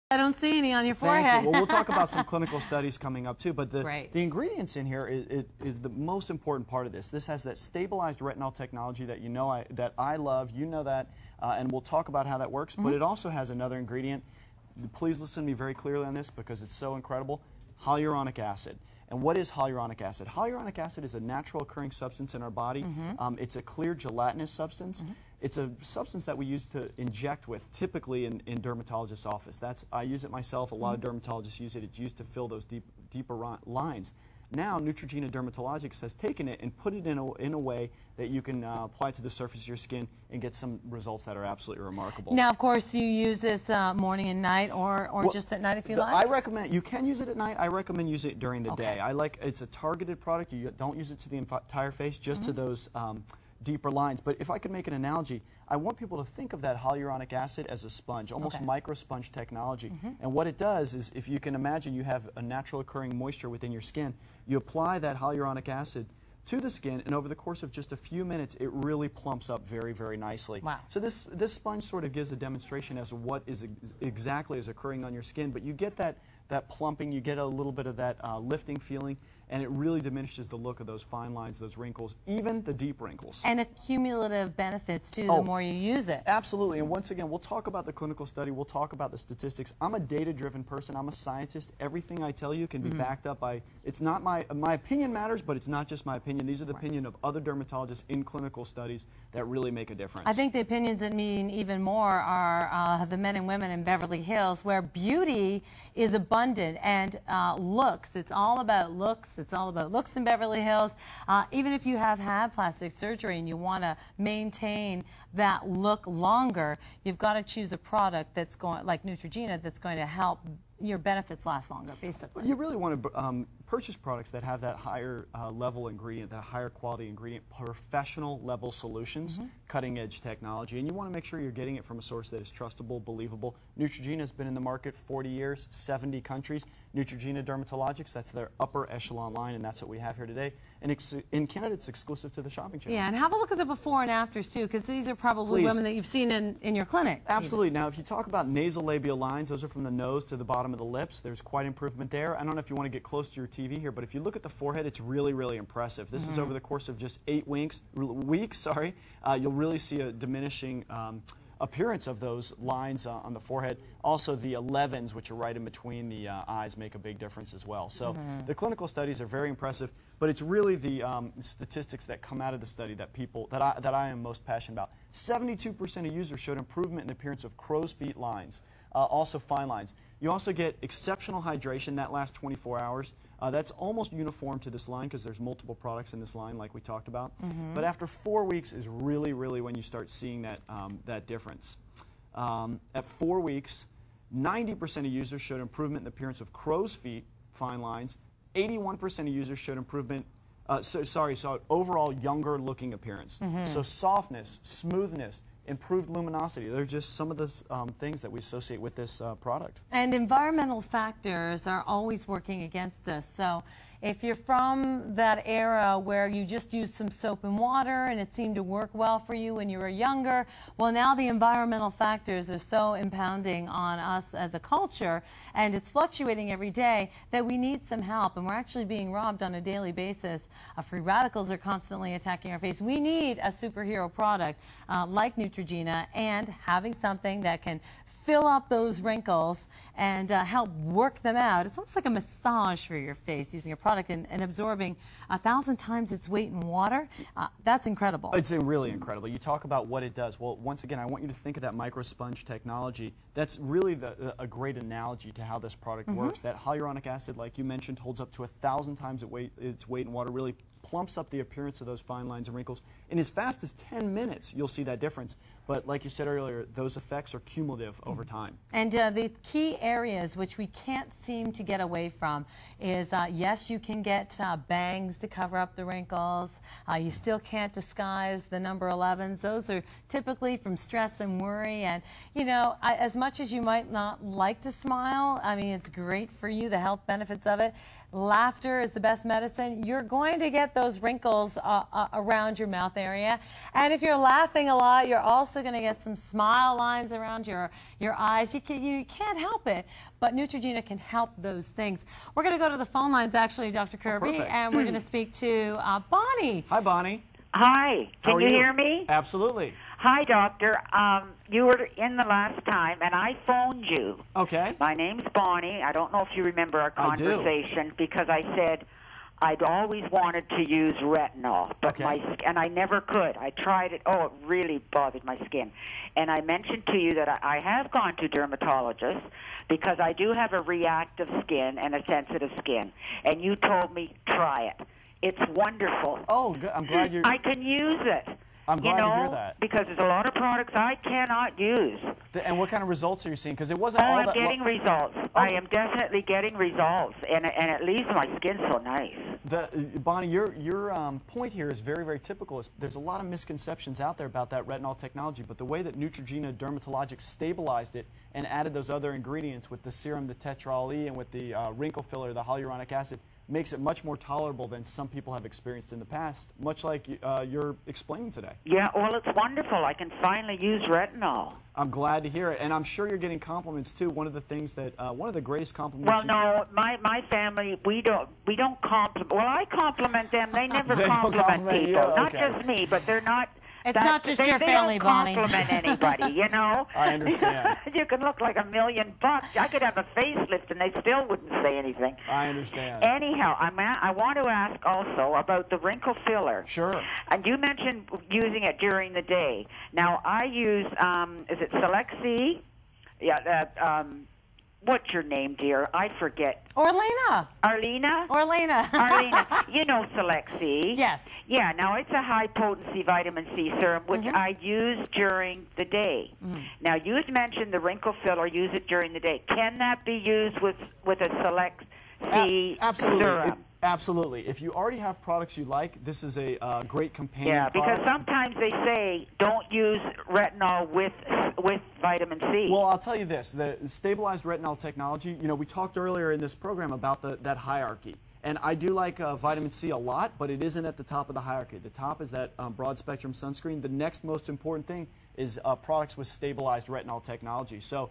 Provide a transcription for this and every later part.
I don't see any on your forehead. Thank you. Well, we'll talk about some clinical studies coming up too, but the ingredients in here is the most important part of this. This has that stabilized retinol technology that you know that I love, you know that, and we'll talk about how that works, but it also has another ingredient. Please listen to me very clearly on this because it's so incredible. Hyaluronic acid. And what is hyaluronic acid? Hyaluronic acid is a natural occurring substance in our body. It's a clear gelatinous substance. It's a substance that we use to inject with, typically in dermatologist's office. I use it myself. A lot of dermatologists use it. It's used to fill those deeper lines. Now, Neutrogena Dermatologics has taken it and put it in a way that you can apply to the surface of your skin and get some results that are absolutely remarkable. Now, of course, you use this morning and night, or well, just at night if you like? I recommend, you can use it at night. I recommend use it during the day. It's a targeted product. You don't use it to the entire face, just to those deeper lines. But if I could make an analogy, I want people to think of that hyaluronic acid as a sponge, almost micro sponge technology. And what it does is, if you can imagine you have a natural occurring moisture within your skin, you apply that hyaluronic acid to the skin, and over the course of just a few minutes, it really plumps up very, very nicely. Wow. So this sponge sort of gives a demonstration as to what exactly is occurring on your skin, but you get that plumping, you get a little bit of that lifting feeling, and it really diminishes the look of those fine lines, those wrinkles, even the deep wrinkles. And cumulative benefits, too, the more you use it. Absolutely. And once again, we'll talk about the clinical study. We'll talk about the statistics. I'm a data-driven person. I'm a scientist. Everything I tell you can be backed up by, it's not my opinion matters, but it's not just my opinion. These are the opinion of other dermatologists in clinical studies that really make a difference. I think the opinions that mean even more are the men and women in Beverly Hills, where beauty is abundant and looks. It's all about looks. It's all about looks in Beverly Hills. Even if you have had plastic surgery and you want to maintain that look longer, you've got to choose a product that's going, like Neutrogena, that's going to help your benefits last longer, basically. You really want to purchase products that have that higher level ingredient, that higher quality ingredient, professional level solutions, cutting edge technology, and you want to make sure you're getting it from a source that is trustable, believable. Neutrogena has been in the market 40 years, 70 countries. Neutrogena Dermatologics, that's their upper echelon line, and that's what we have here today. And in Canada, it's exclusive to the shopping channel. Yeah, and have a look at the before and afters, too, because these are probably women that you've seen in your clinic. Absolutely. Now, if you talk about nasolabial lines, those are from the nose to the bottom of the lips. There's quite improvement there. I don't know if you want to get close to your TV here, but if you look at the forehead, it's really, really impressive. This is over the course of just 8 weeks. You'll really see a diminishing appearance of those lines on the forehead. Also, the 11s, which are right in between the eyes, make a big difference as well. So the clinical studies are very impressive, but it's really the statistics that come out of the study that I am most passionate about. 72% of users showed improvement in the appearance of crow's feet lines, also fine lines. You also get exceptional hydration that lasts 24 hours. That's almost uniform to this line because there's multiple products in this line like we talked about. But after 4 weeks is really, really when you start seeing that difference. At 4 weeks, 90% of users showed improvement in the appearance of crow's feet fine lines. 81% of users showed improvement, so overall younger looking appearance. So softness, smoothness, improved luminosity. They're just some of the things that we associate with this product. And environmental factors are always working against us. So if you're from that era where you just used some soap and water and it seemed to work well for you when you were younger, well, now the environmental factors are so impounding on us as a culture, and it's fluctuating every day, that we need some help, and we're actually being robbed on a daily basis. Free radicals are constantly attacking our face. We need a superhero product like Neutrogena, and having something that can fill up those wrinkles and help work them out. It's almost like a massage for your face, using a product and absorbing 1,000 times its weight in water. That's incredible. It's really incredible. You talk about what it does. Well, once again, I want you to think of that micro sponge technology. That's really a great analogy to how this product works. That hyaluronic acid, like you mentioned, holds up to 1,000 times its weight in water, really plumps up the appearance of those fine lines and wrinkles. In as fast as 10 minutes, you'll see that difference. But like you said earlier, those effects are cumulative over time. And the key areas which we can't seem to get away from is, yes, you can get bangs to cover up the wrinkles. You still can't disguise the number 11s. Those are typically from stress and worry. And, you know, as much as you might not like to smile, I mean, it's great for you, the health benefits of it. Laughter is the best medicine. You're going to get those wrinkles around your mouth area. And if you're laughing a lot, you're also going to get some smile lines around your eyes. You can't help it, but Neutrogena can help those things. We're going to go to the phone lines, actually, Dr. Kirby, and we're going to speak to Bonnie. Hi, Bonnie. Hi. Can you hear me? Absolutely. Hi, doctor. You were in the last time, and I phoned you. Okay. My name's Bonnie. I don't know if you remember our conversation, because I said I'd always wanted to use retinol, but and I never could. I tried it. Oh, it really bothered my skin. And I mentioned to you that I have gone to dermatologists because I do have a reactive skin and a sensitive skin. And you told me, try it. It's wonderful. Oh, good. I'm glad you're... I can use it. I'm glad to hear that. Because there's a lot of products I cannot use. And what kind of results are you seeing? Because it wasn't all that... I'm getting results. I am definitely getting results, and it leaves my skin so nice. Bonnie, your point here is very, very typical. There's a lot of misconceptions out there about that retinol technology, but the way that Neutrogena Dermatologics stabilized it and added those other ingredients with the serum, the tetraol E, and with the wrinkle filler, the hyaluronic acid, makes it much more tolerable than some people have experienced in the past, much like you're explaining today. Yeah, well, it's wonderful. I can finally use retinol. I'm glad to hear it, and I'm sure you're getting compliments too. One of the things that, one of the greatest compliments. Well, no, my family, we don't compliment. Well, I compliment them. They never compliment people. You? Okay. Not just me, but they're not. It's not just your family, Bonnie. They don't compliment anybody, you know? I understand. You can look like $1 million. I could have a facelift and they still wouldn't say anything. I understand. Anyhow, I want to ask also about the wrinkle filler. Sure. And you mentioned using it during the day. Now, I use, is it Select C? Yeah, what's your name, dear? I forget. Orlena. Arlena? Orlena. Arlena. You know Select C. Yes. Yeah, now it's a high-potency vitamin C serum, which I use during the day. Now, you had mentioned the wrinkle filler, use it during the day. Can that be used with a Select C serum? Absolutely. If you already have products you like, this is a great companion product. Because sometimes they say don't use retinol with vitamin C. Well, I'll tell you this. The stabilized retinol technology, you know, we talked earlier in this program about that hierarchy. And I do like vitamin C a lot, but it isn't at the top of the hierarchy. The top is that broad-spectrum sunscreen. The next most important thing is products with stabilized retinol technology. So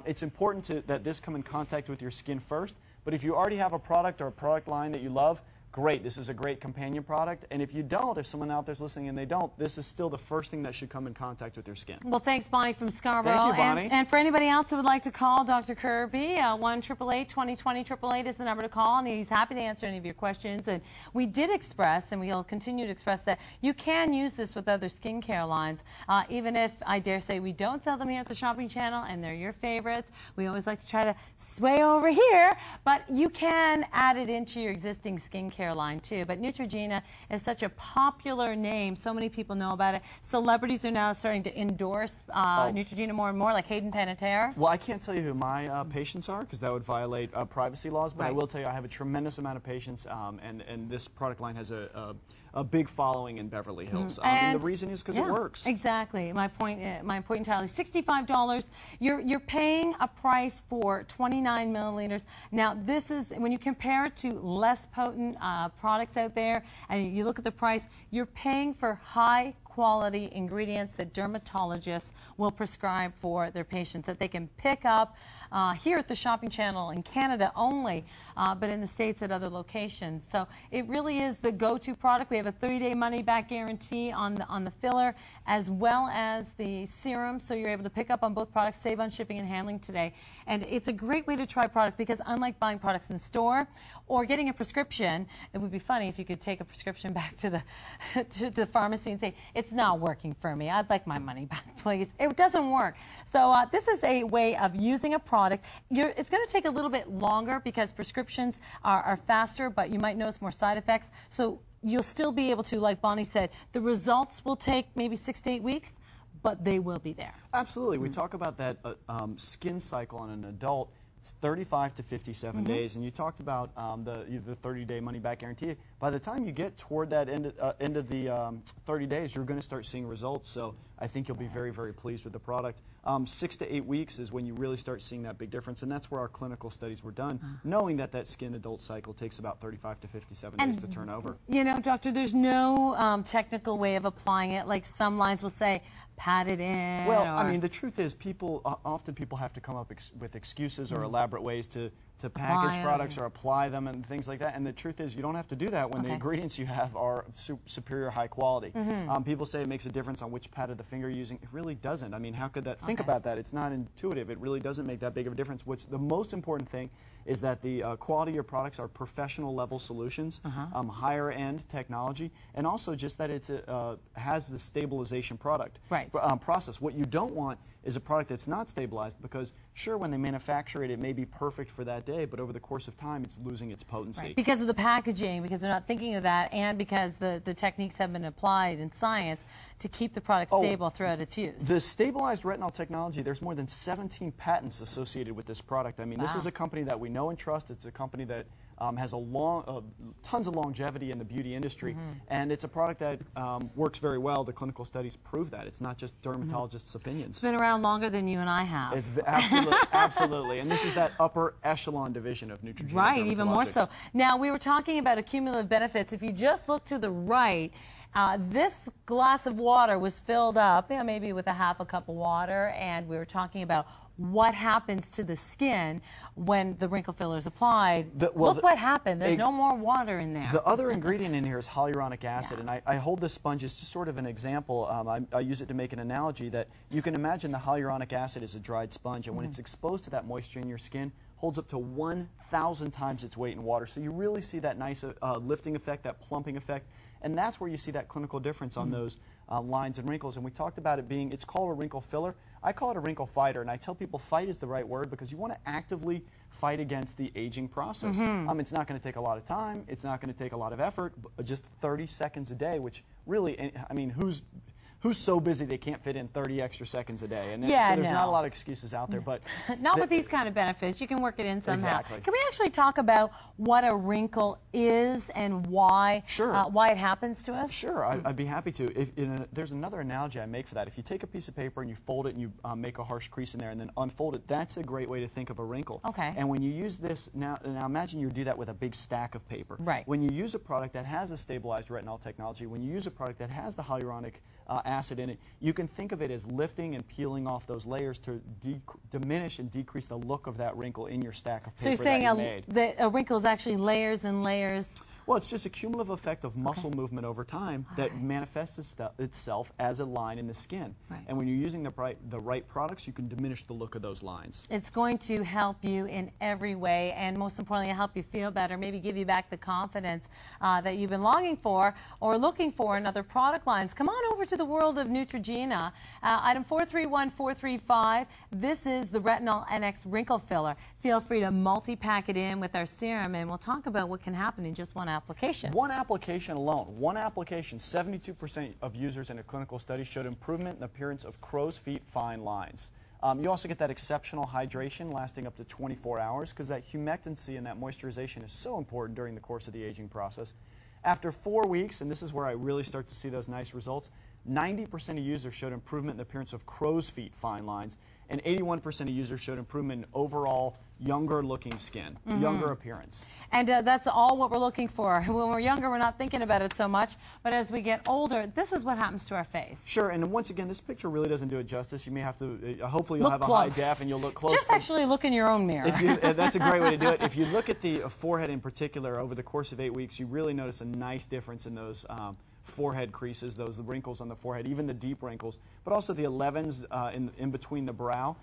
it's important that this come in contact with your skin first. But if you already have a product or a product line that you love, great. This is a great companion product. And if you don't, if someone out there's listening and they don't, this is still the first thing that should come in contact with your skin. Well, thanks, Bonnie from Scarborough. Thank you, Bonnie. And for anybody else who would like to call Dr. Kirby, 1-888-2020, 888 is the number to call, and he's happy to answer any of your questions. And we did express, and we'll continue to express, that you can use this with other skincare lines, even if, I dare say, we don't sell them here at the Shopping Channel, and they're your favorites. We always like to try to sway over here, but you can add it into your existing skincare line too. But Neutrogena is such a popular name. So many people know about it. Celebrities are now starting to endorse Neutrogena more and more, like Hayden Panettiere. Well, I can't tell you who my patients are because that would violate privacy laws, but I will tell you I have a tremendous amount of patients, and this product line has a big following in Beverly Hills. And the reason is because it works. Exactly. My point entirely. $65. You're paying a price for 29 milliliters. Now, this is, when you compare it to less potent products out there, and you look at the price, you're paying for high quality ingredients that dermatologists will prescribe for their patients that they can pick up here at the Shopping Channel in Canada only, but in the States at other locations. So it really is the go-to product. We have a 30-day money-back guarantee on the filler as well as the serum, so you're able to pick up on both products, save on shipping and handling today. And it's a great way to try product because unlike buying products in store or getting a prescription, it would be funny if you could take a prescription back to the pharmacy and say, it's not working for me. I'd like my money back, please. It doesn't work. So this is a way of using a product. It's going to take a little bit longer because prescriptions are faster, but you might notice more side effects. So you'll still be able to, like Bonnie said, the results will take maybe 6 to 8 weeks, but they will be there. Absolutely. We talk about that skin cycle on an adult. It's 35 to 57 days, and you talked about the 30-day money-back guarantee. By the time you get toward that end of the 30 days, you're going to start seeing results. So I think you'll be very, very pleased with the product. 6 to 8 weeks is when you really start seeing that big difference, and that's where our clinical studies were done, knowing that that skin adult cycle takes about 35 to 57 days to turn over. You know, doctor, there's no technical way of applying it. Like some lines will say, pat it in. Well, I mean, the truth is, often people have to come up with excuses or elaborate ways to package products or apply them and things like that. And the truth is, you don't have to do that when the ingredients you have are superior high quality. People say it makes a difference on which pat of the finger you're using. It really doesn't. I mean, how could that? Think about that. It's not intuitive. It really doesn't make that big of a difference. What's the most important thing is that the quality of your products are professional level solutions, higher end technology, and also just that it's has the stabilization process. What you don't want is a product that's not stabilized, because sure, when they manufacture it, it may be perfect for that day, but over the course of time, it's losing its potency. Right. Because of the packaging, because they're not thinking of that, and because the techniques have been applied in science to keep the product stable throughout its use. The stabilized retinol technology, there's more than 17 patents associated with this product. I mean, this is a company that we know and trust. It's a company that has tons of longevity in the beauty industry, and it's a product that works very well. The clinical studies prove that. It's not just dermatologists' opinions. It's been around longer than you and I have. It's absolutely. And this is that upper echelon division of Neutrogena. Right, even more so. Now, we were talking about accumulative benefits. If you just look to the right, this glass of water was filled up, maybe with a half a cup of water, and we were talking about what happens to the skin when the wrinkle filler is applied. Look what happened. There's no more water in there. The other ingredient in here is hyaluronic acid, and I hold this sponge as just sort of an example. I use it to make an analogy that you can imagine the hyaluronic acid is a dried sponge, and when it's exposed to that moisture in your skin, holds up to 1,000 times its weight in water. So you really see that nice lifting effect, that plumping effect, and that's where you see that clinical difference on those lines and wrinkles. And we talked about it being, it's called a wrinkle filler. I call it a wrinkle fighter, and I tell people fight is the right word because you want to actively fight against the aging process. It's not going to take a lot of time. It's not going to take a lot of effort, but just 30 seconds a day, which really, I mean, who's so busy they can't fit in 30 extra seconds a day? And so there's not a lot of excuses out there. But not with these kind of benefits. You can work it in somehow. Exactly. Can we actually talk about what a wrinkle is and why why it happens to us? Sure, I'd be happy to. There's another analogy I make for that. If you take a piece of paper and you fold it and you make a harsh crease in there and then unfold it, that's a great way to think of a wrinkle. Okay. And when you use this, now imagine you do that with a big stack of paper. Right. When you use a product that has a stabilized retinol technology, when you use a product that has the hyaluronic acid in it, you can think of it as lifting and peeling off those layers to diminish and decrease the look of that wrinkle in your stack of paper. So you're saying that a wrinkle is actually layers and layers? Well, it's just a cumulative effect of muscle movement over time that manifests itself as a line in the skin. Right. And when you're using the right products, you can diminish the look of those lines. It's going to help you in every way, and most importantly, help you feel better, maybe give you back the confidence that you've been longing for or looking for in other product lines. Come on over to the world of Neutrogena. Item 431435, this is the Retinol NX Wrinkle Filler. Feel free to multi-pack it in with our serum, and we'll talk about what can happen in just one application. One application alone, 72% of users in a clinical study showed improvement in the appearance of crow's feet fine lines. You also get that exceptional hydration lasting up to 24 hours because that humectancy and that moisturization is so important during the course of the aging process. After 4 weeks, and this is where I really start to see those nice results, 90% of users showed improvement in the appearance of crow's feet fine lines, and 81% of users showed improvement in overall younger looking skin, younger appearance. And that's all what we're looking for. When we're younger, we're not thinking about it so much, but as we get older, this is what happens to our face. Sure, and once again, this picture really doesn't do it justice. You may have to, hopefully you'll have a high def and you'll look close. Just actually look in your own mirror. That's a great way to do it. If you look at the forehead in particular, over the course of 8 weeks, you really notice a nice difference in those forehead creases, those wrinkles on the forehead, even the deep wrinkles, but also the 11s in between the brow.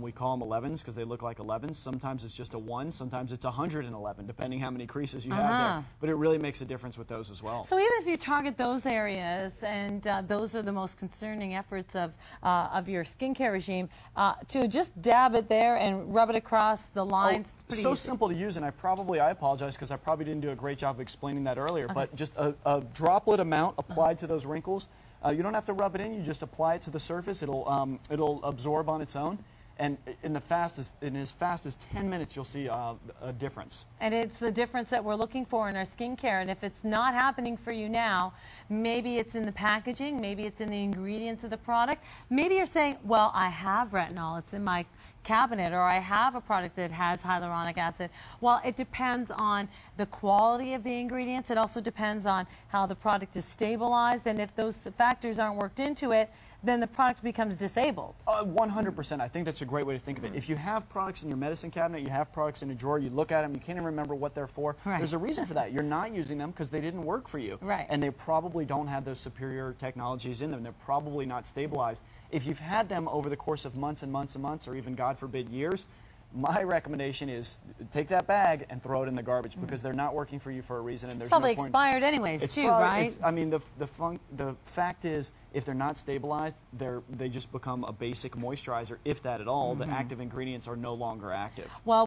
We call them 11s because they look like 11s. Sometimes it's just a 1, sometimes it's 111, depending how many creases you have there. But it really makes a difference with those as well. So even if you target those areas, and those are the most concerning efforts of your skincare regime, to just dab it there and rub it across the lines. Pretty so easy. simple to use, and I apologize because I probably didn't do a great job of explaining that earlier, but just a droplet amount applied to those wrinkles. You don't have to rub it in, you just apply it to the surface. It'll absorb on its own. And in as fast as 10 minutes, you'll see a difference. And it's the difference that we're looking for in our skincare. And if it's not happening for you now, maybe it's in the packaging, maybe it's in the ingredients of the product. Maybe you're saying, well, I have retinol, it's in my cabinet, or I have a product that has hyaluronic acid. Well, it depends on the quality of the ingredients. It also depends on how the product is stabilized, and if those factors aren't worked into it, then the product becomes disabled. 100%. I think that's a great way to think of it. If you have products in your medicine cabinet, you have products in a drawer, you look at them, you can't even remember what they're for, right. There's a reason for that. You're not using them because they didn't work for you. Right. And they probably don't have those superior technologies in them. They're probably not stabilized. If you've had them over the course of months and months and months, or even, God forbid, years, my recommendation is take that bag and throw it in the garbage because they're not working for you for a reason. And there's probably no point. Expired anyways, It's too, probably, right? I mean, the fact is, if they're not stabilized, they just become a basic moisturizer, if that at all. The active ingredients are no longer active. Well,